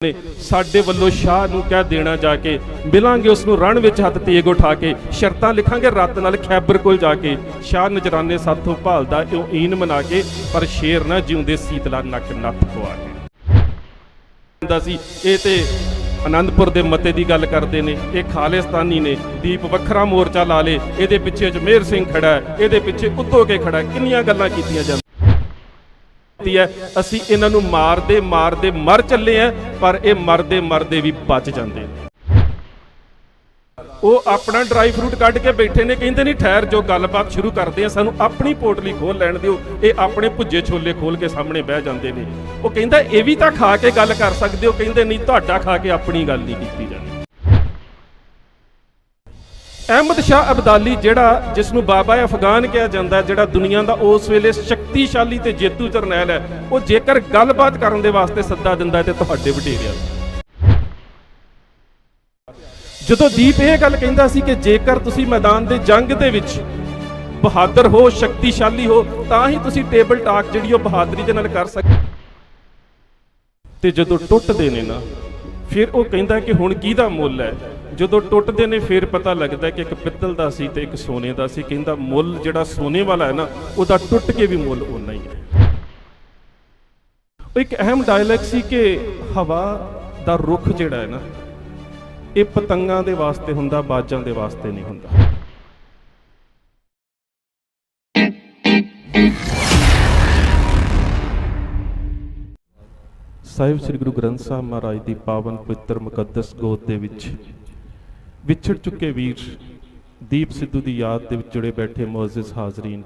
ने साडे वल्लों शाह नूं कह देना जाके मिलांगे उसनूं रण विच हत्थ तेग उठा के शर्तां लिखांगे रत नाल खैबर कोल जाके शाह नजराने साथों भालदा इउं ईन मना के पर शेर ना जिउंदे सीतला नक नत्थ पवा के सी। इह ते आनंदपुर दे मते दी गल करदे ने, ये खालिस्तानी ने, दीप वखरा मोर्चा ला ले, इहदे पिछे अजमेर सिंह खड़ा है, इहदे पिछे उद्धव के खड़ा है, किन्नियां गल्लां कीतियां जांदियां है। असी इन्हां नूं मारदे मारदे मर चले हैं, पर ये मरदे मरदे भी बच जाते हैं। वो अपना ड्राई फ्रूट कढ़ के बैठे ने, कहते नहीं ठहर जो गलबात शुरू करते हैं, सानू अपनी पोटली खोल लैण दिओ। ये अपने भुज्जे छोले खोल के सामने बह जाते हैं। वो कहता ये भी तो खा के गल कर सकते हो, कहते नहीं तुहाडा खा के अपनी गल नहीं की जाती। अहमद शाह अब्दाली जिहड़ा जिसनूं बाबा अफगान कहा जाता है, जिहड़ा दुनिया का उस वेले शक्तिशाली ते जेतू जरनैल है, वो जेकर गलबात करने दे वास्ते सद्दा दिंदा ते तुहाडे वडेरिਆਂ ਜਦੋਂ दीप ਇਹ ਗੱਲ ਕਹਿੰਦਾ ਸੀ कि जेकर तुसीं मैदान दे जंग दे विच बहादुर हो, शक्तिशाली हो, तां ही तुसीं टेबल टाक जिहड़ी ਉਹ बहादरी दे नाल कर सकदे। ते ਜਦੋਂ टुੱਟਦੇ ने ना, फिर ਉਹ ਕਹਿੰਦਾ कि हुण किहदा मुੱਲ है। ਜਦੋਂ ਟੁੱਟਦੇ ਨੇ ਫਿਰ ਪਤਾ ਲੱਗਦਾ ਕਿ ਇੱਕ ਪਿੱਤਲ ਦਾ ਸੀ ਤੇ ਇੱਕ ਸੋਨੇ ਦਾ ਸੀ। ਕਹਿੰਦਾ ਮੁੱਲ ਜਿਹੜਾ ਸੋਨੇ ਵਾਲਾ ਹੈ ਨਾ, ਉਹਦਾ ਟੁੱਟ ਕੇ ਵੀ ਮੁੱਲ ਉਨਾ ਹੀ ਹੈ। ਉਹ ਇੱਕ ਅਹਿਮ ਡਾਇਲੌਗ ਸੀ ਕਿ ਹਵਾ ਦਾ ਰੁੱਖ ਜਿਹੜਾ ਹੈ ਨਾ, ਇਹ ਪਤੰਗਾਂ ਦੇ ਵਾਸਤੇ ਹੁੰਦਾ, ਬਾਜਾਂ ਦੇ ਵਾਸਤੇ ਨਹੀਂ ਹੁੰਦਾ। ਸਾਹਿਬ ਸ੍ਰੀ ਗੁਰੂ ਗ੍ਰੰਥ ਸਾਹਿਬ ਮਹਾਰਾਜ ਦੀ ਪਾਵਨ ਪਵਿੱਤਰ ਮੁਕੱਦਸ ਗੋਦ ਦੇ ਵਿੱਚ विछड़ चुके वीर दीप सिद्धू की याद के जुड़े बैठे मोअज़्ज़िज़ हाज़रीन,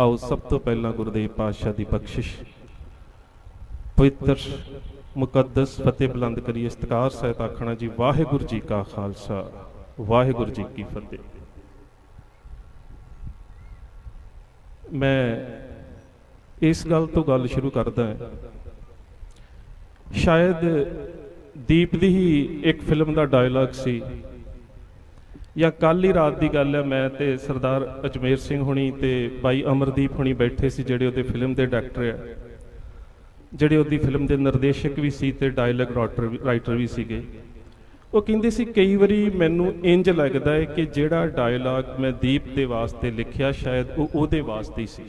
आओ सब तो पहला गुरुदेव पातशाह की बख्शिश पवित्र मुकद्दस फतेह बुलंद करिए। इस्तकार सहित आखना जी वाहिगुरू जी का खालसा वाहिगुरू जी की फतेह। मैं इस गल तो गल शुरू करदा है, शायद दीप दी ही एक फिल्म का डायलॉग सी या कल ही रात की गल है। मैं ते सरदार अजमेर सिंह हुणी ते भाई अमरदीप हुणी बैठे सी, जिहड़े उहदे फिल्म के डायरैक्टर है, जिहड़े उहदी फिल्म के निर्देशक भी सी ते डायलॉग राइटर भी सीगे। वो कहिंदे सी कई वारी मैनूं इंज लगदा है कि जिहड़ा डायलॉग मैं दीप दे वास्ते लिखिया शायद वो उहदे वास्ते ही सी,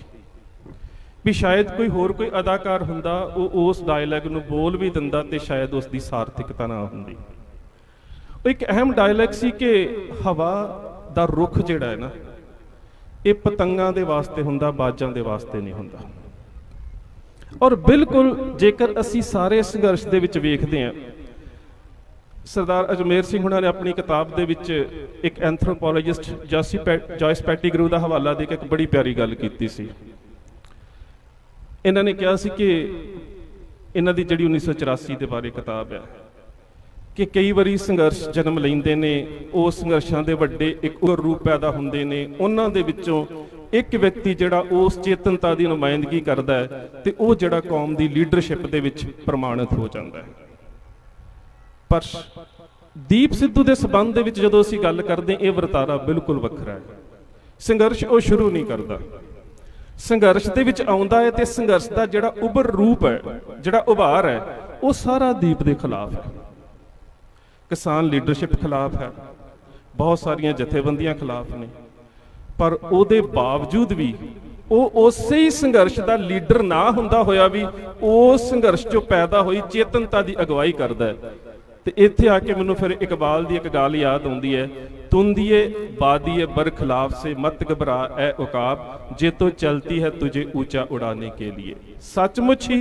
भी शायद कोई होर कोई अदाकार हुंदा वो उस डायलॉग नूं बोल भी दिंदा ते शायद उसकी सार्थकता ना हुंदी। एक अहम डायलॉग सी कि हवा दा रुख जिहड़ा है ना, ये पतंगां दे वास्ते हुंदा, बाजां दे वास्ते नहीं हुंदा। और बिल्कुल जेकर असी सारे संघर्ष दे विच वेखदे हां, सरदार अजमेर सिंह हुणां ने अपनी किताब दे विच एक एंथ्रोपोलॉजिस्ट जॉयस पैटिग्रू दा हवाला दे के एक बड़ी प्यारी गल कीती सी। इन्हों ने कहा कि इन्हों की जी 1984 के बारे किताब है कि कई बारी संघर्ष जन्म लेंदे ने, उस संघर्षों के वड्डे एक रूप पैदा होंदे ने, उन्हां दे विचों एक व्यक्ति जिहड़ा उस चेतनता की नुमाइंदगी करता है तो वह जिहड़ा कौम की लीडरशिप दे विच प्रमाणित हो जाता है। पर दीप सिद्धू के संबंध दे विच जदों असीं गल करदे, ये वरतारा बिल्कुल वखरा है। संघर्ष वो शुरू नहीं करता, संघर्ष दे विच आउंदा है ते संघर्ष का जिहड़ा उभर रूप है, जिहड़ा उभार है, वो सारा दीप के खिलाफ है। किसान लीडरशिप खिलाफ है, बहुत सारिया जथेबंदियां खिलाफ ने, पर उहदे बावजूद भी वो उसे ही संघर्ष का लीडर ना हुंदा होया भी उस संघर्ष चों पैदा हुई चेतनता की अगवाई करदा है। ते इत्थे आके मैनूं फिर इकबाल की एक गल याद आउंदी है, तुंदिए बादिए बरखिलाफ से मत घबरा ए उकाब, जे तो चलती है तुझे ऊंचा उड़ाने के लिए। सचमुच ही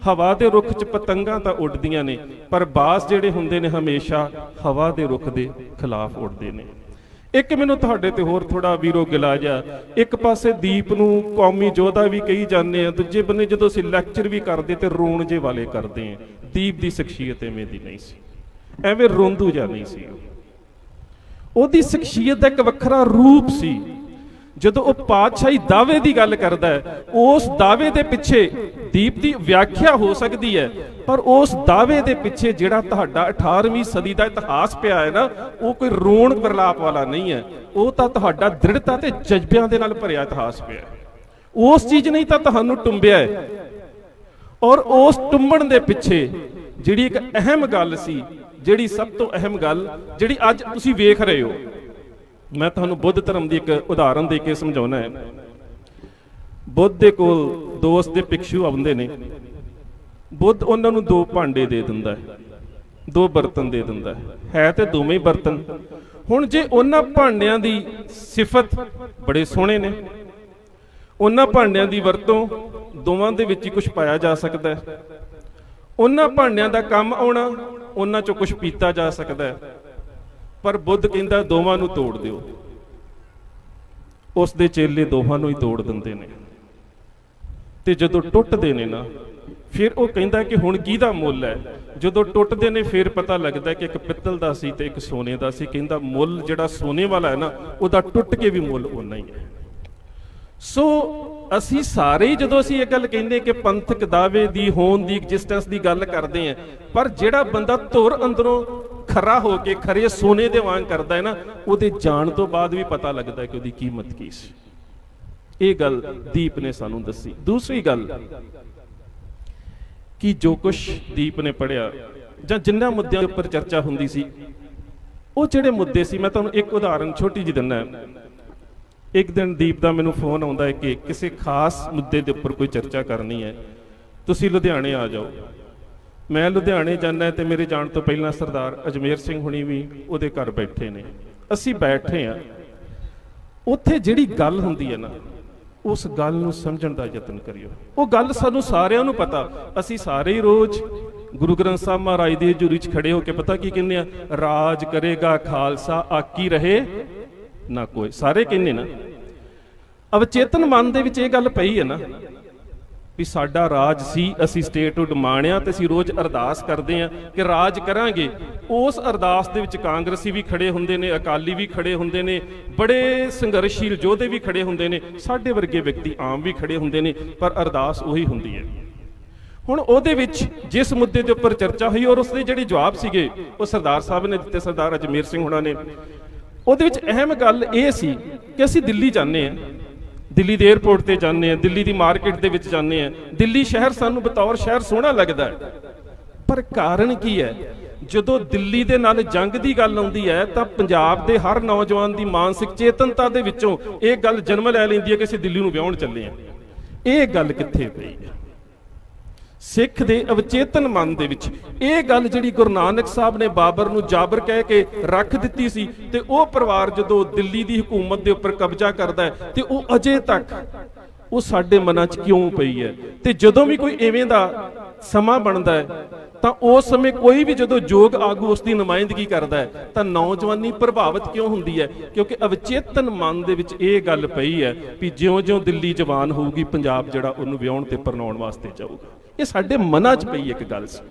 हवा के रुख च पतंगां तां उड़दियां ने, पर बास जिहड़े हुंदे ने हमेशा हवा के रुख के खिलाफ उड़दे ने। एक मैनूं तुहाडे ते होर थोड़ा वीरो गिला जा, एक पासे दीप नूं कौमी योद्धा भी कही जाने, दूजे बन्ने जदों असीं लैक्चर भी करदे ते रोण जे वाले करदे हैं। दीप की शख्सियत इवें दी नहीं सी, एवें रोंदू जा नहीं सी। ਉਹਦੀ शख्सियत का एक वखरा रूप सी। ਜਦੋਂ ਉਹ ਪਾਤਸ਼ਾਹੀ ਦਾਅਵੇ ਦੀ ਗੱਲ ਕਰਦਾ ਹੈ, ਉਸ ਦਾਅਵੇ ਦੇ ਪਿੱਛੇ ਦੀਪ ਦੀ ਵਿਆਖਿਆ ਹੋ ਸਕਦੀ ਹੈ, ਪਰ ਉਸ ਦਾਅਵੇ ਦੇ ਪਿੱਛੇ ਜਿਹੜਾ ਤੁਹਾਡਾ 18ਵੀਂ ਸਦੀ ਦਾ ਇਤਿਹਾਸ ਪਿਆ ਹੈ ਨਾ, ਉਹ ਕੋਈ ਰੋਣ ਪ੍ਰਲਾਪ ਵਾਲਾ ਨਹੀਂ ਹੈ। ਉਹ ਤਾਂ ਤੁਹਾਡਾ ਦ੍ਰਿੜਤਾ ਤੇ ਜਜ਼ਬਿਆਂ ਦੇ ਨਾਲ ਭਰਿਆ ਇਤਿਹਾਸ ਪਿਆ ਹੈ। ਉਸ ਚੀਜ਼ ਨੇ ਤਾਂ ਤੁਹਾਨੂੰ ਟੁੰਬਿਆ ਹੈ। और उस टुंबण दे पिछे ਜਿਹੜੀ ਇੱਕ ਅਹਿਮ ਗੱਲ ਸੀ, ਜਿਹੜੀ ਸਭ ਤੋਂ ਅਹਿਮ ਗੱਲ ਜਿਹੜੀ ਅੱਜ ਤੁਸੀਂ ਵੇਖ ਰਹੇ ਹੋ। ਮੈਂ ਤੁਹਾਨੂੰ ਬੁੱਧ ਧਰਮ ਦੀ ਇੱਕ ਉਦਾਹਰਨ ਦੇ ਕੇ ਸਮਝਾਉਣਾ ਹੈ। ਬੁੱਧ ਦੇ ਕੋਲ ਦੋਸਤ ਦੇ ਭਿਕਸ਼ੂ ਆਉਂਦੇ ਨੇ, ਬੁੱਧ ਉਹਨਾਂ ਨੂੰ 2 ਭਾਂਡੇ ਦੇ ਦਿੰਦਾ ਹੈ, 2 ਬਰਤਨ ਦੇ ਦਿੰਦਾ ਹੈ ਤੇ ਦੋਵੇਂ ਬਰਤਨ। ਹੁਣ ਜੇ ਉਹਨਾਂ ਭਾਂਡਿਆਂ ਦੀ ਸਿਫਤ ਬੜੇ ਸੋਹਣੇ ਨੇ, ਉਹਨਾਂ ਭਾਂਡਿਆਂ ਦੀ ਵਰਤੋਂ ਦੋਵਾਂ ਦੇ ਵਿੱਚ ਹੀ ਕੁਝ ਪਾਇਆ ਜਾ ਸਕਦਾ ਹੈ, ਉਹਨਾਂ ਭਾਂਡਿਆਂ ਦਾ ਕੰਮ ਆਉਣਾ, ਉਹਨਾਂ ਚੋਂ ਕੁਝ ਪੀਤਾ ਜਾ ਸਕਦਾ ਹੈ। ਪਰ ਬੁੱਧ ਕਹਿੰਦਾ ਦੋਵਾਂ ਨੂੰ ਤੋੜ ਦਿਓ। ਉਸ ਦੇ ਚੇਲੇ ਦੋਹਾਂ ਨੂੰ ਹੀ ਤੋੜ ਦਿੰਦੇ ਨੇ, ਤੇ ਜਦੋਂ ਟੁੱਟਦੇ ਨੇ ਨਾ, ਫਿਰ ਉਹ ਕਹਿੰਦਾ ਕਿ ਹੁਣ ਕਿਹਦਾ ਮੁੱਲ ਹੈ। ਜਦੋਂ ਟੁੱਟਦੇ ਨੇ ਫਿਰ ਪਤਾ ਲੱਗਦਾ ਕਿ ਇੱਕ ਪਿੱਤਲ ਦਾ ਸੀ ਤੇ ਇੱਕ ਸੋਨੇ ਦਾ ਸੀ। ਕਹਿੰਦਾ ਮੁੱਲ ਜਿਹੜਾ ਸੋਨੇ ਵਾਲਾ ਹੈ ਨਾ, ਉਹਦਾ ਟੁੱਟ ਕੇ ਵੀ ਮੁੱਲ ਓਨਾ ਹੀ ਹੈ। ਸੋ ਅਸੀਂ ਸਾਰੇ ਹੀ ਜਦੋਂ ਅਸੀਂ ਇਹ ਗੱਲ ਕਹਿੰਦੇ ਕਿ ਪੰਥਕ ਦਾਅਵੇ ਦੀ ਹੋਣ ਦੀ ਐਗਜ਼ਿਸਟੈਂਸ ਦੀ ਗੱਲ ਕਰਦੇ ਹਾਂ, ਪਰ ਜਿਹੜਾ ਬੰਦਾ ਧੁਰ ਅੰਦਰੋਂ ਖਰਾ ਹੋ ਕੇ ਖਰੇ ਸੋਨੇ ਦੇ ਵਾਂਗ ਕਰਦਾ ਹੈ ਨਾ, ਉਹਦੇ ਜਾਣ ਤੋਂ ਬਾਅਦ ਵੀ ਪਤਾ ਲੱਗਦਾ ਕਿ ਉਹਦੀ ਕੀਮਤ ਕੀ ਸੀ। ਇਹ ਗੱਲ ਦੀਪ ਨੇ ਸਾਨੂੰ ਦੱਸੀ। ਦੂਸਰੀ ਗੱਲ ਕਿ ਜੋ ਕੁਛ ਦੀਪ ਨੇ ਪੜ੍ਹਿਆ ਜਾਂ ਜਿੰਨਾ ਮੁੱਦਿਆਂ ਦੇ ਉੱਪਰ ਚਰਚਾ ਹੁੰਦੀ ਸੀ, ਉਹ ਜਿਹੜੇ ਮੁੱਦੇ ਸੀ, ਮੈਂ ਤੁਹਾਨੂੰ ਇੱਕ ਉਦਾਹਰਨ ਛੋਟੀ ਜਿਹੀ ਦਿੰਦਾ। ਇੱਕ ਦਿਨ ਦੀਪ ਦਾ ਮੈਨੂੰ ਫੋਨ ਆਉਂਦਾ ਹੈ ਕਿ ਕਿਸੇ ਖਾਸ ਮੁੱਦੇ ਦੇ ਉੱਪਰ ਕੋਈ ਚਰਚਾ ਕਰਨੀ ਹੈ, ਤੁਸੀਂ ਲੁਧਿਆਣੇ ਆ ਜਾਓ। ਮੈਂ ਲੁਧਿਆਣੇ ਜਾਂਦਾ ਤੇ ਮੇਰੇ ਜਾਣ ਤੋਂ ਪਹਿਲਾਂ ਸਰਦਾਰ ਅਜਮੇਰ ਸਿੰਘ ਹੁਣੀ ਵੀ ਉਹਦੇ ਘਰ ਬੈਠੇ ਨੇ। ਅਸੀਂ ਬੈਠੇ ਹਾਂ, ਉੱਥੇ ਜਿਹੜੀ ਗੱਲ ਹੁੰਦੀ ਹੈ ਨਾ, ਉਸ ਗੱਲ ਨੂੰ ਸਮਝਣ ਦਾ ਯਤਨ ਕਰਿਓ। ਉਹ ਗੱਲ ਸਾਨੂੰ ਸਾਰਿਆਂ ਨੂੰ ਪਤਾ, ਅਸੀਂ ਸਾਰੇ ਹੀ ਰੋਜ਼ ਗੁਰੂ ਗ੍ਰੰਥ ਸਾਹਿਬ ਮਹਾਰਾਜ ਦੀ ਹਜ਼ੂਰੀ 'ਚ ਖੜੇ ਹੋ ਕੇ ਪਤਾ ਕੀ ਕਹਿੰਦੇ ਆ, ਰਾਜ ਕਰੇਗਾ ਖਾਲਸਾ ਆਕੀ ਰਹੇ ਨਾ ਕੋਈ। ਸਾਰੇ ਕਹਿੰਦੇ ਨਾ, ਅਵਚੇਤਨ ਮਨ ਦੇ ਵਿੱਚ ਇਹ ਗੱਲ ਪਈ ਹੈ ਨਾ ਵੀ ਸਾਡਾ ਰਾਜ ਸੀ, ਅਸੀਂ ਸਟੇਟਹੁੱਡ ਮਾਣਿਆ ਤੇ ਅਸੀਂ ਰੋਜ਼ ਅਰਦਾਸ ਕਰਦੇ ਹਾਂ ਕਿ ਰਾਜ ਕਰਾਂਗੇ। ਉਸ ਅਰਦਾਸ ਦੇ ਵਿੱਚ ਕਾਂਗਰਸੀ ਵੀ ਖੜੇ ਹੁੰਦੇ ਨੇ, ਅਕਾਲੀ ਵੀ ਖੜੇ ਹੁੰਦੇ ਨੇ, ਬੜੇ ਸੰਘਰਸ਼ੀਲ ਯੋਧੇ ਵੀ ਖੜੇ ਹੁੰਦੇ ਨੇ, ਸਾਡੇ ਵਰਗੇ ਵਿਅਕਤੀ ਆਮ ਵੀ ਖੜੇ ਹੁੰਦੇ ਨੇ, ਪਰ ਅਰਦਾਸ ਉਹੀ ਹੁੰਦੀ ਹੈ। ਹੁਣ ਉਹਦੇ ਵਿੱਚ ਜਿਸ ਮੁੱਦੇ ਦੇ ਉੱਪਰ ਚਰਚਾ ਹੋਈ ਔਰ ਉਸਦੇ ਜਿਹੜੇ ਜਵਾਬ ਸੀਗੇ ਉਹ ਸਰਦਾਰ ਸਾਹਿਬ ਨੇ ਦਿੱਤੇ, ਸਰਦਾਰ ਅਜਮੇਰ ਸਿੰਘ ਹੁਣਾਂ ਨੇ। ਉਹਦੇ ਵਿੱਚ ਅਹਿਮ ਗੱਲ ਇਹ ਸੀ ਕਿ ਅਸੀਂ ਦਿੱਲੀ ਜਾਂਦੇ ਹਾਂ, ਦਿੱਲੀ ਦੇ 에ਅਰਪੋਰਟ ਤੇ ਜਾਂਦੇ ਹਾਂ, ਦਿੱਲੀ ਦੀ ਮਾਰਕੀਟ ਦੇ ਵਿੱਚ ਜਾਂਦੇ ਹਾਂ। ਦਿੱਲੀ ਸ਼ਹਿਰ ਸਾਨੂੰ ਬਤੌਰ ਸ਼ਹਿਰ ਸੋਹਣਾ ਲੱਗਦਾ ਹੈ, ਪਰ ਕਾਰਨ ਕੀ ਹੈ? ਜਦੋਂ ਦਿੱਲੀ ਦੇ ਨਾਲ ਜੰਗ ਦੀ ਗੱਲ ਆਉਂਦੀ ਹੈ ਤਾਂ ਪੰਜਾਬ ਦੇ ਹਰ ਨੌਜਵਾਨ ਦੀ ਮਾਨਸਿਕ ਚੇਤਨਤਾ ਦੇ ਵਿੱਚੋਂ ਇਹ ਗੱਲ ਜਨਮ ਲੈ ਲੈਂਦੀ ਹੈ ਕਿ ਅਸੀਂ ਦਿੱਲੀ ਨੂੰ ਵਿਆਹੁਣ ਚੱਲੇ ਹਾਂ। ਇਹ ਗੱਲ ਕਿੱਥੇ ਪਈ ਹੈ? ਸਿੱਖ ਦੇ ਅਵਚੇਤਨ ਮਨ ਦੇ ਵਿੱਚ ਇਹ ਗੱਲ ਜਿਹੜੀ ਗੁਰੂ ਨਾਨਕ ਸਾਹਿਬ ਨੇ ਬਾਬਰ ਨੂੰ ਜਾਬਰ ਕਹਿ ਕੇ ਰੱਖ ਦਿੱਤੀ ਸੀ, ਤੇ ਉਹ ਪਰਿਵਾਰ ਜਦੋਂ ਦਿੱਲੀ ਦੀ ਹਕੂਮਤ ਦੇ ਉੱਪਰ ਕਬਜ਼ਾ ਕਰਦਾ ਹੈ ਤੇ ਉਹ ਅਜੇ ਤੱਕ ਉਹ ਸਾਡੇ ਮਨਾਂ 'ਚ ਕਿਉਂ ਪਈ ਹੈ। ਤੇ ਜਦੋਂ ਵੀ ਕੋਈ ਐਵੇਂ ਦਾ ਸਮਾਂ ਬਣਦਾ ਹੈ ਤਾਂ ਉਸ ਸਮੇਂ ਕੋਈ ਵੀ ਜਦੋਂ ਯੋਗ ਆਗੂ ਉਸ ਦੀ ਨੁਮਾਇੰਦਗੀ ਕਰਦਾ ਹੈ ਤਾਂ ਨੌਜਵਾਨੀ ਪ੍ਰਭਾਵਿਤ ਕਿਉਂ ਹੁੰਦੀ ਹੈ? ਕਿਉਂਕਿ ਅਵਚੇਤਨ ਮਨ ਦੇ ਵਿੱਚ ਇਹ ਗੱਲ ਪਈ ਹੈ ਵੀ ਜਿਉਂ-ਜਿਉਂ ਦਿੱਲੀ ਜਵਾਨ ਹੋਊਗੀ, ਪੰਜਾਬ ਜਿਹੜਾ ਉਹਨੂੰ ਵਿਆਹੁਣ ਤੇ ਪਰਨਾਉਣ ਵਾਸਤੇ ਜਾਊਗਾ। ਇਹ ਸਾਡੇ ਮਨਾਂ 'ਚ ਪਈ ਇੱਕ ਗੱਲ ਸੀ।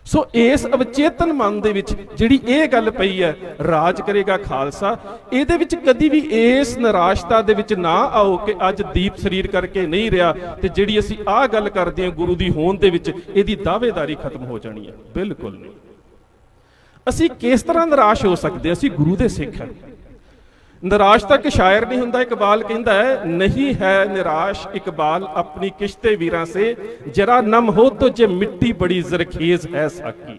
ਸੋ ਇਸ ਅਵਚੇਤਨ ਮਨ ਦੇ ਵਿੱਚ ਜਿਹੜੀ ਇਹ ਗੱਲ ਪਈ ਹੈ, ਰਾਜ ਕਰੇਗਾ ਖਾਲਸਾ, ਇਹਦੇ ਵਿੱਚ ਕਦੀ ਵੀ ਇਸ ਨਿਰਾਸ਼ਤਾ ਦੇ ਵਿੱਚ ਨਾ ਆਓ ਕਿ ਅੱਜ ਦੀਪ ਸਰੀਰ ਕਰਕੇ ਨਹੀਂ ਰਿਹਾ ਤੇ ਜਿਹੜੀ ਅਸੀਂ ਆਹ ਗੱਲ ਕਰਦੇ ਹਾਂ ਗੁਰੂ ਦੀ ਹੋਂਦ ਦੇ ਵਿੱਚ ਇਹਦੀ ਦਾਅਵੇਦਾਰੀ ਖਤਮ ਹੋ ਜਾਣੀ ਹੈ। ਬਿਲਕੁਲ ਨਹੀਂ। ਅਸੀਂ ਕਿਸ ਤਰ੍ਹਾਂ ਨਿਰਾਸ਼ ਹੋ ਸਕਦੇ? ਅਸੀਂ ਗੁਰੂ ਦੇ ਸਿੱਖ ਹਾਂ। ਨਿਰਾਸ਼ ਤਾਂ ਇੱਕ ਸ਼ਾਇਰ ਨਹੀਂ ਹੁੰਦਾ, ਇਕਬਾਲ ਕਹਿੰਦਾ ਹੈ, ਨਹੀਂ ਹੈ ਨਿਰਾਸ਼ ਇਕਬਾਲ ਆਪਣੀ ਕਿਸ਼ਤੇ ਵੀਰਾਂ ਸੇ, ਜਰਾ ਨਮ ਹੋ ਤੋ ਜੇ ਮਿੱਟੀ ਬੜੀ ਜ਼ਰਖੇਜ਼ ਹੈ ਸਾਕੀ।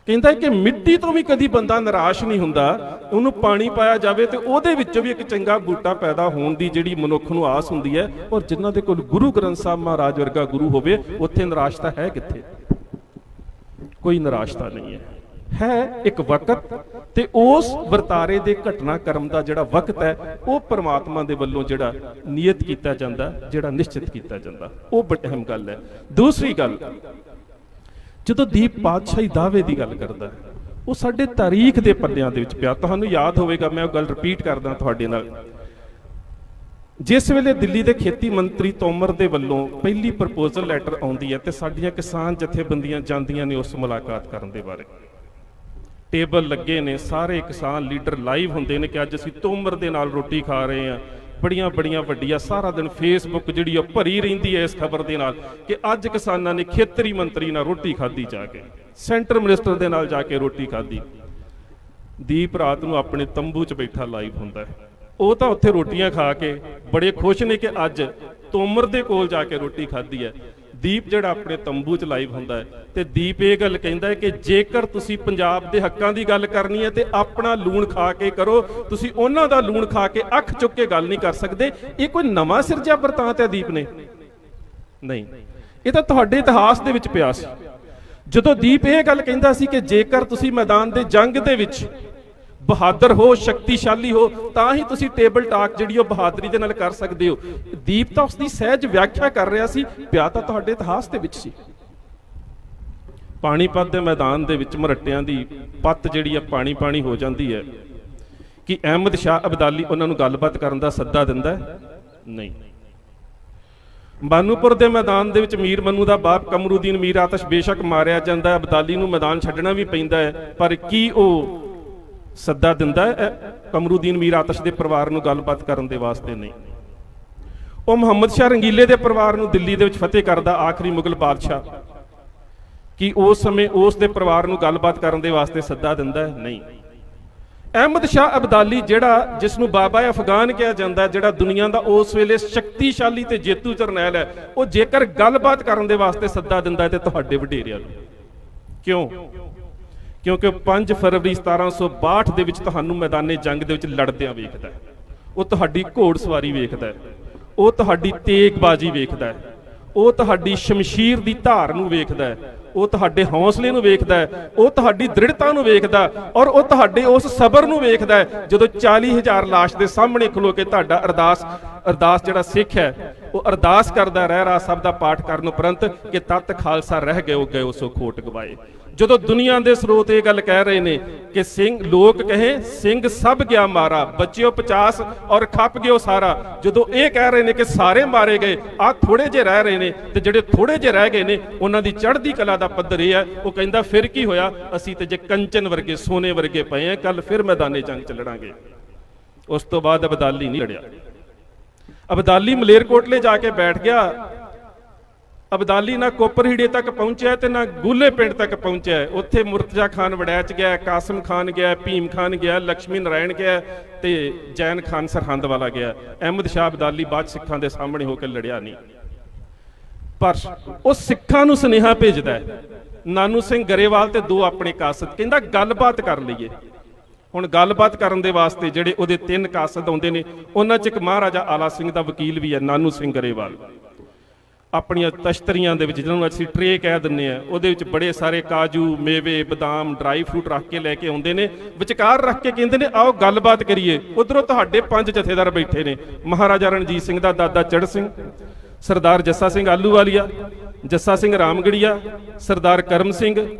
ਕਹਿੰਦਾ ਕਿ ਮਿੱਟੀ ਤੋਂ ਵੀ ਕਦੀ ਬੰਦਾ ਨਿਰਾਸ਼ ਨਹੀਂ ਹੁੰਦਾ, ਉਹਨੂੰ ਪਾਣੀ ਪਾਇਆ ਜਾਵੇ ਤੇ ਉਹਦੇ ਵਿੱਚੋਂ ਵੀ ਇੱਕ ਚੰਗਾ ਬੂਟਾ ਪੈਦਾ ਹੋਣ ਦੀ ਜਿਹੜੀ ਮਨੁੱਖ ਨੂੰ ਆਸ ਹੁੰਦੀ ਹੈ। ਔਰ ਜਿਨ੍ਹਾਂ ਦੇ ਕੋਲ ਗੁਰੂ ਗ੍ਰੰਥ ਸਾਹਿਬ ਮਹਾਰਾਜ ਵਰਗਾ ਗੁਰੂ ਹੋਵੇ, ਉੱਥੇ ਨਿਰਾਸ਼ਤਾ ਹੈ ਕਿੱਥੇ? ਕੋਈ ਨਿਰਾਸ਼ਤਾ ਨਹੀਂ ਹੈ ਇੱਕ ਵਕਤ, ਤੇ ਉਸ ਵਰਤਾਰੇ ਦੇ ਘਟਨਾਕ੍ਰਮ ਦਾ ਜਿਹੜਾ ਵਕਤ ਹੈ ਉਹ ਪਰਮਾਤਮਾ ਦੇ ਵੱਲੋਂ ਜਿਹੜਾ ਨਿਯਤ ਕੀਤਾ ਜਾਂਦਾ, ਜਿਹੜਾ ਨਿਸ਼ਚਿਤ ਕੀਤਾ ਜਾਂਦਾ, ਉਹ ਬੜੀ ਅਹਿਮ ਗੱਲ ਹੈ। ਦੂਸਰੀ ਗੱਲ, ਜਦੋਂ ਦੀਪ ਪਾਤਸ਼ਾਹੀ ਦਾਅਵੇ ਦੀ ਗੱਲ ਕਰਦਾ, ਉਹ ਸਾਡੇ ਤਾਰੀਖ ਦੇ ਪੱਲਿਆਂ ਦੇ ਵਿੱਚ ਪਿਆ। ਤੁਹਾਨੂੰ ਯਾਦ ਹੋਵੇਗਾ, ਮੈਂ ਉਹ ਗੱਲ ਰਿਪੀਟ ਕਰਦਾ ਤੁਹਾਡੇ ਨਾਲ। ਜਿਸ ਵੇਲੇ ਦਿੱਲੀ ਦੇ ਖੇਤੀ ਮੰਤਰੀ ਤੋਮਰ ਦੇ ਵੱਲੋਂ ਪਹਿਲੀ ਪ੍ਰਪੋਜ਼ਲ ਲੈਟਰ ਆਉਂਦੀ ਹੈ ਤੇ ਸਾਡੀਆਂ ਕਿਸਾਨ ਜਥੇਬੰਦੀਆਂ ਜਾਂਦੀਆਂ ਨੇ ਉਸ ਮੁਲਾਕਾਤ ਕਰਨ ਦੇ ਬਾਰੇ, ਟੇਬਲ ਲੱਗੇ ਨੇ, ਸਾਰੇ ਕਿਸਾਨ ਲੀਡਰ ਲਾਈਵ ਹੁੰਦੇ ਨੇ ਕਿ ਅੱਜ ਅਸੀਂ ਤੋਮਰ ਦੇ ਨਾਲ ਰੋਟੀ ਖਾ ਰਹੇ ਹਾਂ। ਬੜੀਆਂ ਬੜੀਆਂ ਵੱਡੀਆਂ, ਸਾਰਾ ਦਿਨ ਫੇਸਬੁੱਕ ਜਿਹੜੀ ਉਹ ਭਰੀ ਰਹਿੰਦੀ ਹੈ ਇਸ ਖਬਰ ਦੇ ਨਾਲ ਕਿ ਅੱਜ ਕਿਸਾਨਾਂ ਨੇ ਖੇਤਰੀ ਮੰਤਰੀ ਨਾਲ ਰੋਟੀ ਖਾਧੀ, ਜਾ ਕੇ ਸੈਂਟਰ ਮਿਨਿਸਟਰ ਦੇ ਨਾਲ ਜਾ ਕੇ ਰੋਟੀ ਖਾਧੀ। ਦੀਪ ਰਾਤ ਨੂੰ ਆਪਣੇ ਤੰਬੂ 'ਚ ਬੈਠਾ ਲਾਈਵ ਹੁੰਦਾ ਹੈ। ਉਹ ਤਾਂ ਉੱਥੇ ਰੋਟੀਆਂ ਖਾ ਕੇ ਬੜੇ ਖੁਸ਼ ਨੇ ਕਿ ਅੱਜ ਤੋਮਰ ਦੇ ਕੋਲ ਜਾ ਕੇ ਰੋਟੀ ਖਾਧੀ ਹੈ। ਦੀਪ ਜਿਹੜਾ ਆਪਣੇ ਤੰਬੂ 'ਚ ਲਾਈਵ ਹੁੰਦਾ ਹੈ, ਤੇ ਦੀਪ ਇਹ ਗੱਲ ਕਹਿੰਦਾ ਹੈ ਕਿ ਜੇਕਰ ਤੁਸੀਂ ਪੰਜਾਬ ਦੇ ਹੱਕਾਂ ਦੀ ਗੱਲ ਕਰਨੀ ਹੈ ਤੇ ਆਪਣਾ ਲੂਣ ਖਾ ਕੇ ਕਰੋ, ਤੁਸੀਂ ਉਹਨਾਂ ਦਾ ਲੂਣ ਖਾ ਕੇ ਅੱਖ ਚੁੱਕ ਕੇ ਗੱਲ ਨਹੀਂ ਕਰ ਸਕਦੇ। ਇਹ ਕੋਈ ਨਵਾਂ ਸਿਰਜਿਆ ਵਰਤਾਂਤ ਹੈ ਦੀਪ ਨੇ? ਨਹੀਂ, ਇਹ ਤਾਂ ਤੁਹਾਡੇ ਇਤਿਹਾਸ ਦੇ ਵਿੱਚ ਪਿਆ ਸੀ। ਜਦੋਂ ਦੀਪ ਇਹ ਗੱਲ ਕਹਿੰਦਾ ਸੀ ਕਿ ਜੇਕਰ ਤੁਸੀਂ ਮੈਦਾਨ ਦੇ ਜੰਗ ਦੇ ਵਿੱਚ ਬਹਾਦਰ ਹੋ, ਸ਼ਕਤੀਸ਼ਾਲੀ ਹੋ, ਤਾਂ ਹੀ ਤੁਸੀਂ ਟੇਬਲ ਟਾਕ ਜਿਹੜੀ ਉਹ ਬਹਾਦਰੀ ਦੇ ਨਾਲ ਕਰ ਸਕਦੇ ਹੋ। ਦੀਪ ਤਾਂ ਉਸ ਦੀ ਸਹਿਜ ਵਿਆਖਿਆ ਕਰ ਰਿਹਾ ਸੀ, ਪਿਆ ਤਾਂ ਤੁਹਾਡੇ ਇਤਿਹਾਸ ਦੇ ਵਿੱਚ ਸੀ। ਪਾਣੀਪਤ ਦੇ ਮੈਦਾਨ ਦੇ ਵਿੱਚ ਮਰੱਟਿਆਂ ਦੀ ਪੱਤ ਜਿਹੜੀ ਆ ਪਾਣੀ ਪਾਣੀ ਹੋ ਜਾਂਦੀ ਹੈ ਕਿ ਅਹਿਮਦ ਸ਼ਾਹ ਅਬਦਾਲੀ ਉਹਨਾਂ ਨੂੰ ਗੱਲਬਾਤ ਕਰਨ ਦਾ ਸੱਦਾ ਦਿੰਦਾ ਹੈ? ਨਹੀਂ। ਬਾਨੂਪੁਰ ਦੇ ਮੈਦਾਨ ਦੇ ਵਿੱਚ ਮੀਰ ਮਨੂ ਦਾ ਬਾਪ ਕਮਰੂਦੀਨ ਮੀਰ ਆਤਸ਼ ਬੇਸ਼ੱਕ ਮਾਰਿਆ ਜਾਂਦਾ ਹੈ, ਅਬਦਾਲੀ ਨੂੰ ਮੈਦਾਨ ਛੱਡਣਾ ਵੀ ਪੈਂਦਾ ਹੈ, ਪਰ ਕੀ ਉਹ ਸੱਦਾ ਦਿੰਦਾ ਹੈ ਕਮਰੂਦੀਨ ਮੀਰ ਆਤਸ਼ ਦੇ ਪਰਿਵਾਰ ਨੂੰ ਗੱਲਬਾਤ ਕਰਨ ਦੇ ਵਾਸਤੇ? ਨਹੀਂ। ਉਹ ਮੁਹੰਮਦ ਸ਼ਾਹ ਰੰਗੀਲੇ ਦੇ ਪਰਿਵਾਰ ਨੂੰ ਦਿੱਲੀ ਦੇ ਵਿੱਚ ਫਤਿਹ ਕਰਦਾ, ਆਖਰੀ ਮੁਗਲ ਬਾਦਸ਼ਾਹ, ਕਿ ਉਸ ਸਮੇਂ ਉਸ ਦੇ ਪਰਿਵਾਰ ਨੂੰ ਗੱਲਬਾਤ ਕਰਨ ਦੇ ਵਾਸਤੇ ਸੱਦਾ ਦਿੰਦਾ ਹੈ? ਨਹੀਂ। ਅਹਿਮਦ ਸ਼ਾਹ ਅਬਦਾਲੀ ਜਿਹੜਾ ਜਿਸ ਨੂੰ ਬਾਬਾ ਅਫਗਾਨ ਕਿਹਾ ਜਾਂਦਾ, ਜਿਹੜਾ ਦੁਨੀਆ ਦਾ ਉਸ ਵੇਲੇ ਸ਼ਕਤੀਸ਼ਾਲੀ ਤੇ ਜੇਤੂ ਜਰਨੈਲ ਹੈ, ਉਹ ਜੇਕਰ ਗੱਲਬਾਤ ਕਰਨ ਦੇ ਵਾਸਤੇ ਸੱਦਾ ਦਿੰਦਾ ਹੈ ਤੇ ਤੁਹਾਡੇ ਵਡੇਰਿਆਂ ਨੂੰ ਕਿਉਂ? ਕਿਉਂਕਿ 5 ਫਰਵਰੀ 1762 ਦੇ ਵਿੱਚ ਤੁਹਾਨੂੰ ਮੈਦਾਨੇ ਜੰਗ ਦੇ ਵਿੱਚ ਲੜਦਿਆਂ ਵੇਖਦਾ ਹੈ, ਉਹ ਤੁਹਾਡੀ ਘੋੜਸਵਾਰੀ ਵੇਖਦਾ ਹੈ, ਉਹ ਤੁਹਾਡੀ ਤੇਗਬਾਜ਼ੀ ਵੇਖਦਾ ਹੈ, ਉਹ ਤੁਹਾਡੀ ਸ਼ਮਸ਼ੀਰ ਦੀ ਧਾਰ ਨੂੰ ਵੇਖਦਾ ਹੈ, ਉਹ ਤੁਹਾਡੇ ਹੌਸਲੇ ਨੂੰ ਵੇਖਦਾ ਹੈ, ਉਹ ਤੁਹਾਡੀ ਦ੍ਰਿੜਤਾ ਨੂੰ ਵੇਖਦਾ, ਔਰ ਉਹ ਤੁਹਾਡੇ ਉਸ ਸਬਰ ਨੂੰ ਵੇਖਦਾ ਹੈ ਜਦੋਂ 40,000 ਲਾਸ਼ ਦੇ ਸਾਹਮਣੇ ਖਲੋ ਕੇ ਤੁਹਾਡਾ ਅਰਦਾਸ ਜਿਹੜਾ ਸਿੱਖ ਹੈ ਉਹ ਅਰਦਾਸ ਕਰਦਾ ਰਹਿ ਰਾ ਸਭ ਦਾ ਪਾਠ ਕਰਨ ਉਪਰੰਤ ਕਿ ਤਤ ਖਾਲਸਾ ਰਹਿ ਗਏ ਸੋ ਖੋਟ ਗਵਾਏ। ਜਦੋਂ ਦੁਨੀਆ ਦੇ ਸਰੋਤ ਇਹ ਗੱਲ ਕਹਿ ਰਹੇ ਨੇ ਕਿ ਸਿੰਘ ਲੋਕ ਕਹੇ ਸਿੰਘ ਸਭ ਗਿਆ ਮਾਰਾ, ਬਚਿਓ 50 ਔਰ ਖੱਪ ਗਿਓ ਸਾਰਾ, ਜਦੋਂ ਇਹ ਕਹਿ ਰਹੇ ਨੇ ਕਿ ਸਾਰੇ ਮਾਰੇ ਗਏ, ਆ ਥੋੜੇ ਜਿਹੇ ਰਹਿ ਰਹੇ ਨੇ, ਤੇ ਜਿਹੜੇ ਥੋੜੇ ਜਿਹੇ ਰਹਿ ਗਏ ਨੇ ਉਹਨਾਂ ਦੀ ਚੜ੍ਹਦੀ ਕਲਾ ਦਾ ਪੱਧਰ ਇਹ ਹੈ, ਉਹ ਕਹਿੰਦਾ ਫਿਰ ਕੀ ਹੋਇਆ, ਅਸੀਂ ਤੇ ਜੇ ਕੰਚਨ ਵਰਗੇ ਸੋਨੇ ਵਰਗੇ ਪਏ ਆ, ਕੱਲ ਫਿਰ ਮੈਦਾਨੇ ਜੰਗ ਚ ਲੜਾਂਗੇ। ਉਸ ਤੋਂ ਬਾਅਦ ਅਬਦਾਲੀ ਨਹੀਂ ਲੜਿਆ। ਅਬਦਾਲੀ ਮਲੇਰਕੋਟਲੇ ਜਾ ਕੇ ਬੈਠ ਗਿਆ। ਅਬਦਾਲੀ ਨਾ ਕੋਪਰਹੀੜੇ ਤੱਕ ਪਹੁੰਚਿਆ ਤੇ ਨਾ ਗੂਲੇ ਪਿੰਡ ਤੱਕ ਪਹੁੰਚਿਆ। ਉੱਥੇ ਮੁਰਤਜ਼ਾ ਖਾਨ ਵੜੈਚ ਗਿਆ, ਕਾਸਮ ਖਾਨ ਗਿਆ, ਭੀਮ ਖਾਨ ਗਿਆ, ਲక్ష్ਮੀ ਨਾਰਾਇਣ ਗਿਆ ਤੇ ਜੈਨ ਖਾਨ ਸਰਹੰਦ ਵਾਲਾ ਗਿਆ। ਅਹਿਮਦ ਸ਼ਾਹ ਅਬਦਾਲੀ ਬਾਅਦ ਸਿੱਖਾਂ ਦੇ ਸਾਹਮਣੇ ਹੋ ਕੇ ਲੜਿਆ ਨਹੀਂ, ਪਰ ਉਹ ਸਿੱਖਾਂ ਨੂੰ ਸੁਨੇਹਾ ਭੇਜਦਾ ਹੈ। ਨਾਨੂ ਸਿੰਘ ਗਰੇਵਾਲ ਤੇ 2 ਆਪਣੇ ਕਾਸਦ, ਕਹਿੰਦਾ ਗੱਲਬਾਤ ਕਰ ਲਈਏ। ਹੁਣ ਗੱਲਬਾਤ ਕਰਨ ਦੇ ਵਾਸਤੇ ਜਿਹੜੇ ਉਹਦੇ 3 ਕਾਸਦ ਆਉਂਦੇ ਨੇ, ਉਹਨਾਂ 'ਚ ਇੱਕ ਮਹਾਰਾਜਾ ਆਲਾ ਸਿੰਘ ਦਾ ਵਕੀਲ ਵੀ ਹੈ, ਨਾਨੂ ਸਿੰਘ ਗਰੇਵਾਲ। ਆਪਣੀਆਂ ਤਸ਼ਤਰੀਆਂ ਦੇ ਵਿੱਚ, ਜਿਹਨਾਂ ਨੂੰ ਅਸੀਂ ਟਰੇ ਕਹਿ ਦਿੰਦੇ ਆ, ਉਹਦੇ ਵਿੱਚ ਬੜੇ ਸਾਰੇ ਕਾਜੂ, ਮੇਵੇ, ਬਦਾਮ, ਡਰਾਈ ਫਰੂਟ ਰੱਖ ਕੇ ਲੈ ਕੇ ਆਉਂਦੇ ਨੇ, ਵਿਚਕਾਰ ਰੱਖ ਕੇ ਕਹਿੰਦੇ ਨੇ ਆਓ ਗੱਲਬਾਤ ਕਰੀਏ। ਉਧਰੋਂ ਤੁਹਾਡੇ 5 ਜਥੇਦਾਰ ਬੈਠੇ ਨੇ, ਮਹਾਰਾਜਾ ਰਣਜੀਤ ਸਿੰਘ ਦਾ ਦਾਦਾ ਚੜ੍ਹ ਸਿੰਘ, ਸਰਦਾਰ ਜੱਸਾ ਸਿੰਘ ਆਲੂਵਾਲੀਆ, ਜੱਸਾ ਸਿੰਘ ਰਾਮਗੜੀਆ, ਸਰਦਾਰ ਕਰਮ ਸਿੰਘ,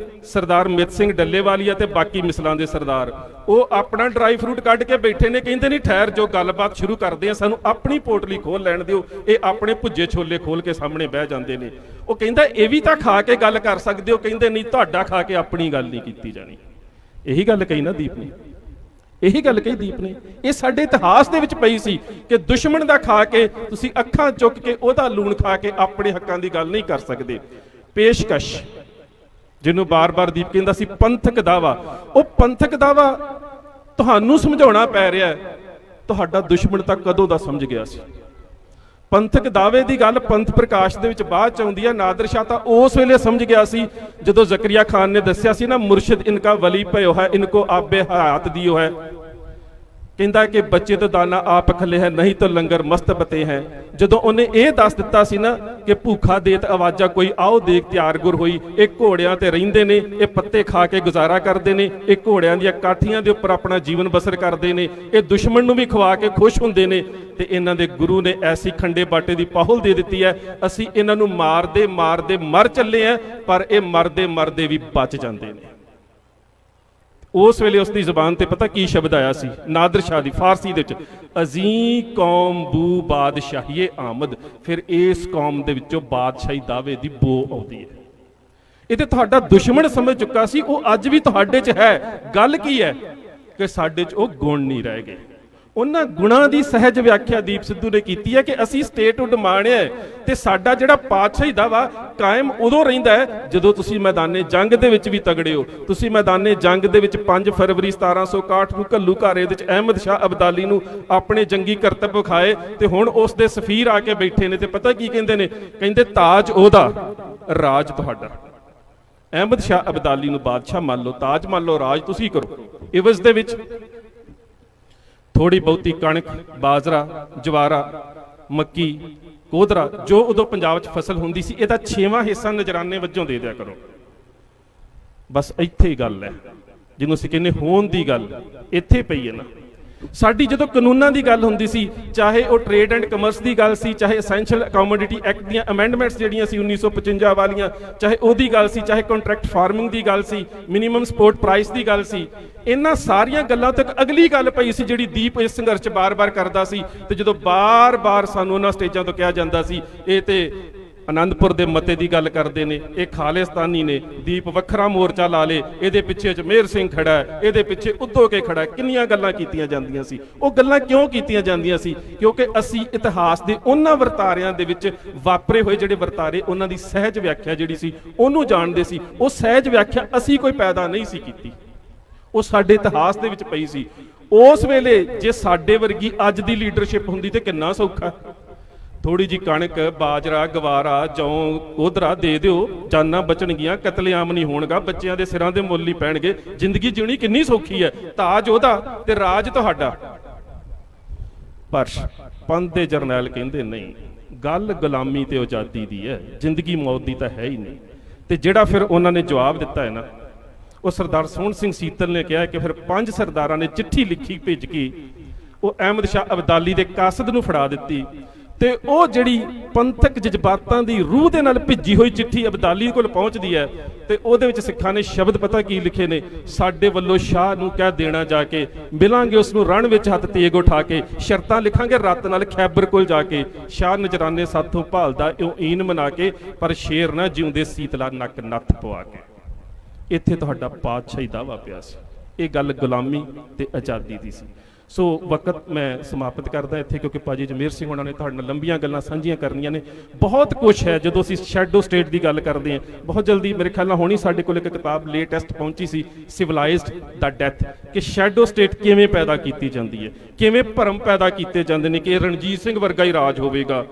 ਸਰਦਾਰ ਮਿੱਤ ਸਿੰਘ ਡੱਲੇਵਾਲੀਆ ਤੇ ਬਾਕੀ ਮਿਸਲਾਂ ਦੇ ਸਰਦਾਰ। ਉਹ ਆਪਣਾ ਡਰਾਈ ਫਰੂਟ ਕੱਢ ਕੇ ਬੈਠੇ ਨੇ, ਕਹਿੰਦੇ ਨਹੀਂ ਠਹਿਰ ਜੋ ਗੱਲਬਾਤ ਸ਼ੁਰੂ ਕਰਦੇ ਆ, ਸਾਨੂੰ ਆਪਣੀ ਪੋਟਲੀ ਖੋਲ ਲੈਣ ਦਿਓ। ਇਹ ਆਪਣੇ ਭੁੱਜੇ ਛੋਲੇ ਖੋਲ ਕੇ ਸਾਹਮਣੇ ਬਹਿ ਜਾਂਦੇ ਨੇ। ਉਹ ਕਹਿੰਦਾ ਇਹ ਵੀ ਤਾਂ ਖਾ ਕੇ ਗੱਲ ਕਰ ਸਕਦੇ ਹੋ, ਕਹਿੰਦੇ ਨਹੀਂ ਤੁਹਾਡਾ ਖਾ ਕੇ ਆਪਣੀ ਗੱਲ ਨਹੀਂ ਕੀਤੀ ਜਾਣੀ। ਇਹੀ ਗੱਲ ਕਹੀ ਨਾ ਦੀਪ ਨੇ, ਇਹੀ ਗੱਲ ਕਹੀ ਦੀਪ ਨੇ। ਇਹ ਸਾਡੇ ਇਤਿਹਾਸ ਦੇ ਵਿੱਚ ਪਈ ਸੀ ਕਿ ਦੁਸ਼ਮਣ ਦਾ ਖਾ ਕੇ ਤੁਸੀਂ ਅੱਖਾਂ ਚੁੱਕ ਕੇ ਉਹਦਾ ਲੂਣ ਖਾ ਕੇ ਆਪਣੇ ਹੱਕਾਂ ਦੀ ਗੱਲ ਨਹੀਂ ਕਰ ਸਕਦੇ। ਪੇਸ਼ਕਸ਼, ਜਿਹਨੂੰ ਬਾਰ-ਬਾਰ ਦੀਪ ਕਹਿੰਦਾ ਸੀ ਪੰਥਕ ਦਾਵਾ, ਉਹ ਪੰਥਕ ਦਾਵਾ ਤੁਹਾਨੂੰ ਸਮਝਾਉਣਾ ਪੈ ਰਿਹਾ, ਤੁਹਾਡਾ ਦੁਸ਼ਮਣ ਤਾਂ ਕਦੋਂ ਦਾ ਸਮਝ ਗਿਆ ਸੀ। ਪੰਥਕ ਦਾਅਵੇ ਦੀ ਗੱਲ ਪੰਥ ਪ੍ਰਕਾਸ਼ ਦੇ ਵਿੱਚ ਬਾਅਦ ਚ ਆਉਂਦੀ ਹੈ। ਨਾਦਰ ਸ਼ਾਹ ਤਾਂ ਉਸ ਵੇਲੇ ਸਮਝ ਗਿਆ ਸੀ ਜਦੋਂ ਜ਼ਕਰੀਆ ਖਾਨ ਨੇ ਦੱਸਿਆ ਸੀ ਨਾ, ਮੁਰਸ਼ਿਦ ਇਨਕਾ ਵਲੀ ਭਇਓ ਹੈ, ਇਨਕੋ ਆਬੇ ਹਯਾਤ ਦਿਓ ਹੈ। ਕਹਿੰਦਾ ਕਿ ਬੱਚੇ ਤੋਂ ਦਾਨਾ ਆਪ ਖੱਲੇ ਹੈ, ਨਹੀਂ ਤਾਂ ਲੰਗਰ ਮਸਤ ਬਤੇ ਹੈ। ਜਦੋਂ ਉਹਨੇ ਇਹ ਦੱਸ ਦਿੱਤਾ ਸੀ ਨਾ ਕਿ ਭੂਖਾ ਦੇਤ ਆਵਾਜ਼ਾਂ ਕੋਈ, ਆਓ ਦੇਖ ਤਿਆਰ ਗੁਰ ਹੋਈ। ਇਹ ਘੋੜਿਆਂ ਤੇ ਰਹਿੰਦੇ ਨੇ, ਇਹ ਪੱਤੇ ਖਾ ਕੇ ਗੁਜ਼ਾਰਾ ਕਰਦੇ ਨੇ, ਇਹ ਘੋੜਿਆਂ ਦੀਆਂ ਕਾਠੀਆਂ ਦੇ ਉੱਪਰ ਆਪਣਾ ਜੀਵਨ ਬਸਰ ਕਰਦੇ ਨੇ, ਇਹ ਦੁਸ਼ਮਣ ਨੂੰ ਵੀ ਖਵਾ ਕੇ ਖੁਸ਼ ਹੁੰਦੇ ਨੇ, ਤੇ ਇਹਨਾਂ ਦੇ ਗੁਰੂ ਨੇ ਐਸੀ ਖੰਡੇ ਬਾਟੇ ਦੀ ਪਾਹੁਲ ਦੇ ਦਿੱਤੀ ਹੈ, ਅਸੀਂ ਇਹਨਾਂ ਨੂੰ ਮਾਰਦੇ ਮਾਰਦੇ ਮਰ ਚੱਲੇ ਆ, ਪਰ ਇਹ ਮਰਦੇ ਮਰਦੇ ਵੀ ਬਚ ਜਾਂਦੇ ਨੇ। ਉਸ ਵੇਲੇ ਉਸ ਦੀ ਜ਼ੁਬਾਨ ਤੇ ਪਤਾ ਕੀ ਸ਼ਬਦ ਆਇਆ ਸੀ ਨਾਦਰ ਸ਼ਾਹ ਦੀ, ਫਾਰਸੀ ਦੇ ਵਿੱਚ, ਅਜ਼ੀ ਕੌਮ ਬੂ ਬਾਦਸ਼ਾਹੀਏ ਆਮਦ। ਫਿਰ ਇਸ ਕੌਮ ਦੇ ਵਿੱਚੋਂ ਬਾਦਸ਼ਾਹੀ ਦਾਅਵੇ ਦੀ ਬੋ ਆਉਂਦੀ ਹੈ। ਇਹ ਤੇ ਤੁਹਾਡਾ ਦੁਸ਼ਮਣ ਸਮਝ ਚੁੱਕਾ ਸੀ, ਉਹ ਅੱਜ ਵੀ ਤੁਹਾਡੇ 'ਚ ਹੈ। ਗੱਲ ਕੀ ਹੈ ਕਿ ਸਾਡੇ 'ਚ ਉਹ ਗੁਣ ਨਹੀਂ ਰਹਿ ਗਏ, ਉਹਨਾਂ ਗੁਣਾਂ ਦੀ ਸਹਿਜ ਵਿਆਖਿਆ ਦੀਪ ਸਿੱਧੂ ਨੇ ਕੀਤੀ ਹੈ ਕਿ ਅਸੀਂ ਸਟੇਟਹੁੱਡ ਮਾਣਿਆ ਤੇ ਸਾਡਾ ਜਿਹੜਾ ਪਾਤਸ਼ਾਹੀ ਦਾ ਵਾ ਕਾਇਮ ਉਦੋਂ ਰਹਿੰਦਾ ਹੈ ਜਦੋਂ ਤੁਸੀਂ ਮੈਦਾਨੇ ਜੰਗ ਦੇ ਵਿੱਚ ਵੀ ਤਗੜੇ ਹੋ। ਤੁਸੀਂ ਮੈਦਾਨੇ ਜੰਗ ਦੇ ਵਿੱਚ 5 ਫਰਵਰੀ 1761 ਨੂੰ ਘੱਲੂ ਘਾਰੇ ਵਿੱਚ ਅਹਿਮਦ ਸ਼ਾਹ ਅਬਦਾਲੀ ਨੂੰ ਆਪਣੇ ਜੰਗੀ ਕਰਤੱਵ ਵਿਖਾਏ ਤੇ ਹੁਣ ਉਸ ਦੇ ਸਫੀਰ ਆ ਕੇ ਬੈਠੇ ਨੇ ਤੇ ਪਤਾ ਕੀ ਕਹਿੰਦੇ ਨੇ? ਕਹਿੰਦੇ ਤਾਜ ਉਹਦਾ, ਰਾਜ ਤੁਹਾਡਾ। ਅਹਿਮਦ ਸ਼ਾਹ ਅਬਦਾਲੀ ਨੂੰ ਬਾਦਸ਼ਾਹ ਮੰਨ ਲਓ, ਤਾਜ ਮੰਨ ਲਓ, ਰਾਜ ਤੁਸੀਂ ਕਰੋ। ਇਵਜ਼ ਦੇ ਵਿੱਚ ਥੋੜੀ ਬਹੁਤੀ ਕਣਕ, ਬਾਜਰਾ, ਜਵਾਰਾ, ਮੱਕੀ, ਕੋਧਰਾ ਜੋ ਉਦੋਂ ਪੰਜਾਬ 'ਚ ਫਸਲ ਹੁੰਦੀ ਸੀ, ਇਹਦਾ 6ਵਾਂ ਹਿੱਸਾ ਨਜ਼ਰਾਨੇ ਵਜੋਂ ਦੇ ਦਿਆ ਕਰੋ। ਬਸ ਇੱਥੇ ਹੀ ਗੱਲ ਹੈ, ਜਿਹਨੂੰ ਅਸੀਂ ਕਹਿੰਦੇ ਹੋਣ ਦੀ ਗੱਲ ਇੱਥੇ ਪਈ ਹੈ ਨਾ। ਸਾਡੀ ਜਦੋਂ ਕਾਨੂੰਨਾਂ ਦੀ ਗੱਲ ਹੁੰਦੀ ਸੀ, ਚਾਹੇ ਉਹ ਟ੍ਰੇਡ ਐਂਡ ਕਮਰਸ ਦੀ ਗੱਲ ਸੀ, ਚਾਹੇ ਐਸੈਂਸ਼ੀਅਲ ਕਮੋਡਿਟੀ ਐਕਟ ਦੀਆਂ ਅਮੈਂਡਮੈਂਟਸ ਜਿਹੜੀਆਂ ਸੀ 1955 ਵਾਲੀਆਂ, ਚਾਹੇ ਉਹਦੀ ਗੱਲ ਸੀ, ਚਾਹੇ ਕੰਟਰੈਕਟ ਫਾਰਮਿੰਗ ਦੀ ਗੱਲ ਸੀ, ਮਿਨੀਮਮ ਸਪੋਰਟ ਪ੍ਰਾਈਸ ਦੀ ਗੱਲ ਸੀ, ਇਹਨਾਂ ਸਾਰੀਆਂ ਗੱਲਾਂ ਤੋਂ ਇੱਕ ਅਗਲੀ ਗੱਲ ਪਈ ਸੀ ਜਿਹੜੀ ਦੀਪ ਇਸ ਸੰਘਰਸ਼ 'ਚ ਬਾਰ-ਬਾਰ ਕਰਦਾ ਸੀ। ਤੇ ਜਦੋਂ ਬਾਰ-ਬਾਰ ਸਾਨੂੰ ਉਹਨਾਂ ਸਟੇਜਾਂ ਤੋਂ ਕਿਹਾ ਜਾਂਦਾ ਸੀ ਇਹ ਤੇ ਆਨੰਦਪੁਰ ਦੇ ਮਤੇ ਦੀ ਗੱਲ ਕਰਦੇ ਨੇ, ਇਹ ਖਾਲਿਸਤਾਨੀ ਨੇ, ਦੀਪ ਵੱਖਰਾ ਮੋਰਚਾ ਲਾ ਲੇ, ਇਹਦੇ ਪਿੱਛੇ ਜਮੇਰ ਸਿੰਘ ਖੜਾ ਹੈ, ਇਹਦੇ ਪਿੱਛੇ ਉਦੋਂ ਕੇ ਖੜਾ ਹੈ, ਕਿੰਨੀਆਂ ਗੱਲਾਂ ਕੀਤੀਆਂ ਜਾਂਦੀਆਂ ਸੀ। ਉਹ ਗੱਲਾਂ ਕਿਉਂ ਕੀਤੀਆਂ ਜਾਂਦੀਆਂ ਸੀ? ਕਿਉਂਕਿ ਅਸੀਂ ਇਤਿਹਾਸ ਦੇ ਉਹਨਾਂ ਵਰਤਾਰਿਆਂ ਦੇ ਵਿੱਚ ਵਾਪਰੇ ਹੋਏ ਜਿਹੜੇ ਵਰਤਾਰੇ, ਉਹਨਾਂ ਦੀ ਸਹਿਜ ਵਿਆਖਿਆ ਜਿਹੜੀ ਸੀ ਉਹਨੂੰ ਜਾਣਦੇ ਸੀ। ਉਹ ਸਹਿਜ ਵਿਆਖਿਆ ਅਸੀਂ ਕੋਈ ਪੈਦਾ ਨਹੀਂ ਸੀ ਕੀਤੀ, ਉਹ ਸਾਡੇ ਇਤਿਹਾਸ ਦੇ ਵਿੱਚ ਪਈ ਸੀ। ਉਸ ਵੇਲੇ ਜੇ ਸਾਡੇ ਵਰਗੀ ਅੱਜ ਦੀ ਲੀਡਰਸ਼ਿਪ ਹੁੰਦੀ ਤੇ ਕਿੰਨਾ ਸੌਖਾ। ਥੋੜੀ ਜੀ ਕਣਕ, ਬਾਜਰਾ, ਗਵਾਰਾ, ਜੌਂ, ਕੋਧਰਾ ਦੇ ਦਿਓ, ਜਾਨਾਂ ਬਚਣਗੀਆਂ, ਕਤਲੇਆਮ ਨਹੀਂ ਹੋਣਗਾ, ਬੱਚਿਆਂ ਦੇ ਸਿਰਾਂ ਦੇ ਮੁੱਲ ਹੀ ਪੈਣਗੇ, ਜ਼ਿੰਦਗੀ ਜਿਉਣੀ ਕਿੰਨੀ ਸੌਖੀ ਹੈ। ਤਾਜ ਉਹਦਾ ਤੇ ਰਾਜ ਤੁਹਾਡਾ। ਪਰ ਪੰਥ ਦੇ ਜਰਨੈਲ ਕਹਿੰਦੇ ਨਹੀਂ, ਗੱਲ ਗੁਲਾਮੀ ਤੇ ਆਜ਼ਾਦੀ ਦੀ ਹੈ, ਜ਼ਿੰਦਗੀ ਮੌਤ ਦੀ ਤਾਂ ਹੈ ਹੀ ਨਹੀਂ। ਤੇ ਜਿਹੜਾ ਫਿਰ ਉਹਨਾਂ ਨੇ ਜਵਾਬ ਦਿੱਤਾ ਹੈ ਨਾ, ਉਹ ਸਰਦਾਰ ਸੋਹਣ ਸਿੰਘ ਸੀਤਲ ਨੇ ਕਿਹਾ ਕਿ ਫਿਰ 5 ਸਰਦਾਰਾਂ ਨੇ ਚਿੱਠੀ ਲਿਖੀ ਭੇਜ ਕੇ ਉਹ ਅਹਿਮਦ ਸ਼ਾਹ ਅਬਦਾਲੀ ਦੇ ਕਾਸਦ ਨੂੰ ਫੜਾ ਦਿੱਤੀ। ਤੇ ਉਹ ਜਿਹੜੀ ਪੰਥਕ ਜਜ਼ਬਾਤਾਂ ਦੀ ਰੂਹ ਦੇ ਨਾਲ ਭਿੱਜੀ ਹੋਈ ਚਿੱਠੀ ਅਬਦਾਲੀ ਕੋਲ ਪਹੁੰਚਦੀ ਹੈ ਤੇ ਉਹਦੇ ਵਿੱਚ ਸਿੱਖਾਂ ਨੇ ਸ਼ਬਦ ਪਤਾ ਕੀ ਲਿਖੇ ਨੇ? ਸਾਡੇ ਵੱਲੋਂ ਸ਼ਾਹ ਨੂੰ ਕਹਿ ਦੇਣਾ ਜਾ ਕੇ, ਮਿਲਾਂਗੇ ਉਸ ਨੂੰ ਰਣ ਵਿੱਚ ਹੱਥ ਤੇਗ ਉਠਾ ਕੇ, ਸ਼ਰਤਾਂ ਲਿਖਾਂਗੇ ਰੱਤ ਨਾਲ ਖੈਬਰ ਕੋਲ ਜਾ ਕੇ, ਸ਼ਾਹ ਨਜਰਾਨੇ ਸਾਥੋਂ ਭਾਲਦਾ ਇਉਂ ਈਨ ਮਨਾ ਕੇ, ਪਰ ਸ਼ੇਰ ਨਾ ਜਿਉਂਦੇ ਸੀਤਲਾ ਨੱਕ ਨੱਥ ਪਵਾ ਕੇ। ਇੱਥੇ ਤੁਹਾਡਾ ਪਾਤਸ਼ਾਹੀ ਦਾਵਾ ਪਿਆ ਸੀ। ਇਹ ਗੱਲ ਗੁਲਾਮੀ ਤੇ ਆਜ਼ਾਦੀ ਦੀ ਸੀ। ਸੋ ਵਕਤ ਮੈਂ ਸਮਾਪਤ ਕਰਦਾ ਇੱਥੇ, ਕਿਉਂਕਿ ਭਾਜੀ ਜਮੇਰ ਸਿੰਘ ਉਹਨਾਂ ਨੇ ਤੁਹਾਡੇ ਨਾਲ ਲੰਬੀਆਂ ਗੱਲਾਂ ਸਾਂਝੀਆਂ ਕਰਨੀਆਂ ਨੇ। ਬਹੁਤ ਕੁਛ ਹੈ ਜਦੋਂ ਅਸੀਂ ਸ਼ੈਡੋ ਸਟੇਟ ਦੀ ਗੱਲ ਕਰਦੇ ਹਾਂ। ਬਹੁਤ ਜਲਦੀ ਮੇਰੇ ਖਿਆਲ ਨਾਲ ਹੋਣੀ ਸਾਡੇ ਕੋਲ ਇੱਕ ਕਿਤਾਬ ਲੇਟੈਸਟ ਪਹੁੰਚੀ ਸੀ, ਸਿਵਲਾਈਜ਼ਡ ਦਾ ਡੈਥ, ਕਿ ਸ਼ੈਡੋ ਸਟੇਟ ਕਿਵੇਂ ਪੈਦਾ ਕੀਤੀ ਜਾਂਦੀ ਹੈ, ਕਿਵੇਂ ਭਰਮ ਪੈਦਾ ਕੀਤੇ ਜਾਂਦੇ ਨੇ ਕਿ ਇਹ ਰਣਜੀਤ ਸਿੰਘ ਵਰਗਾ ਹੀ ਰਾਜ ਹੋਵੇਗਾ,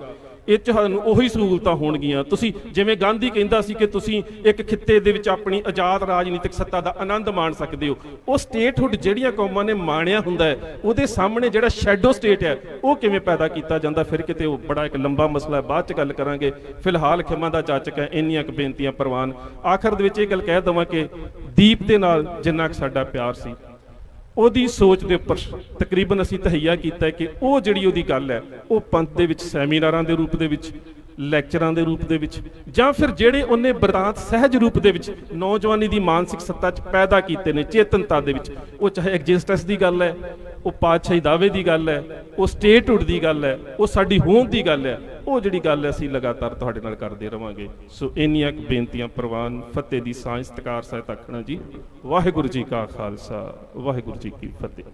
ਇਹ ਤੁਹਾਨੂੰ ਉਹੀ ਸਹੂਲਤਾਂ ਹੋਣਗੀਆਂ। ਤੁਸੀਂ ਜਿਵੇਂ ਗਾਂਧੀ ਕਹਿੰਦਾ ਸੀ ਕਿ ਤੁਸੀਂ ਇੱਕ ਖਿੱਤੇ ਦੇ ਵਿੱਚ ਆਪਣੀ ਆਜ਼ਾਦ ਰਾਜਨੀਤਿਕ ਸੱਤਾ ਦਾ ਆਨੰਦ ਮਾਣ ਸਕਦੇ ਹੋ। ਉਹ ਸਟੇਟਹੁੱਡ ਜਿਹੜੀਆਂ ਕੌਮਾਂ ਨੇ ਮਾਣਿਆ ਹੁੰਦਾ ਹੈ, ਉਹਦੇ ਸਾਹਮਣੇ ਜਿਹੜਾ ਸ਼ੈਡੋ ਸਟੇਟ ਹੈ ਉਹ ਕਿਵੇਂ ਪੈਦਾ ਕੀਤਾ ਜਾਂਦਾ, ਫਿਰ ਕਿਤੇ ਉਹ ਬੜਾ ਇੱਕ ਲੰਬਾ ਮਸਲਾ ਹੈ, ਬਾਅਦ 'ਚ ਗੱਲ ਕਰਾਂਗੇ। ਫਿਲਹਾਲ ਖਿਮਾ ਦਾ ਜਾਚਕ ਹੈ, ਇੰਨੀਆਂ ਕੁ ਬੇਨਤੀਆਂ ਪ੍ਰਵਾਨ। ਆਖਰ ਦੇ ਵਿੱਚ ਇਹ ਗੱਲ ਕਹਿ ਦੇਵਾਂ ਕਿ ਦੀਪ ਦੇ ਨਾਲ ਜਿੰਨਾ ਕੁ ਸਾਡਾ ਪਿਆਰ ਸੀ, ਉਹਦੀ ਸੋਚ ਦੇ ਉੱਪਰ ਤਕਰੀਬਨ ਅਸੀਂ ਤਹਈਆ ਕੀਤਾ ਕਿ ਉਹ ਜਿਹੜੀ ਉਹਦੀ ਗੱਲ ਹੈ ਉਹ ਪੰਥ ਦੇ ਵਿੱਚ ਸੈਮੀਨਾਰਾਂ ਦੇ ਰੂਪ ਦੇ ਵਿੱਚ, ਲੈਕਚਰਾਂ ਦੇ ਰੂਪ ਦੇ ਵਿੱਚ, ਜਾਂ ਫਿਰ ਜਿਹੜੇ ਉਹਨੇ ਬ੍ਰਾਂਤ ਸਹਿਜ ਰੂਪ ਦੇ ਵਿੱਚ ਨੌਜਵਾਨੀ ਦੀ ਮਾਨਸਿਕ ਸੱਤਾ 'ਚ ਪੈਦਾ ਕੀਤੇ ਨੇ, ਚੇਤਨਤਾ ਦੇ ਵਿੱਚ, ਉਹ ਚਾਹੇ ਐਗਜ਼ਿਸਟੈਂਸ ਦੀ ਗੱਲ ਹੈ, ਉਹ ਪਾਤਸ਼ਾਹੀ ਦਾਅਵੇ ਦੀ ਗੱਲ ਹੈ, ਉਹ ਸਟੇਟਹੁੱਡ ਦੀ ਗੱਲ ਹੈ, ਉਹ ਸਾਡੀ ਹੋਂਦ ਦੀ ਗੱਲ ਹੈ, ਉਹ ਜਿਹੜੀ ਗੱਲ ਹੈ ਅਸੀਂ ਲਗਾਤਾਰ ਤੁਹਾਡੇ ਨਾਲ ਕਰਦੇ ਰਵਾਂਗੇ। ਸੋ ਇੰਨੀਆਂ ਕੁ ਬੇਨਤੀਆਂ ਪ੍ਰਵਾਨ। ਫਤਿਹ ਦੀ ਸਾਂਝ ਸਤਿਕਾਰ ਸਹਿਤ ਆਖਣਾ ਜੀ। ਵਾਹਿਗੁਰੂ ਜੀ ਕਾ ਖਾਲਸਾ, ਵਾਹਿਗੁਰੂ ਜੀ ਕੀ ਫਤਿਹ।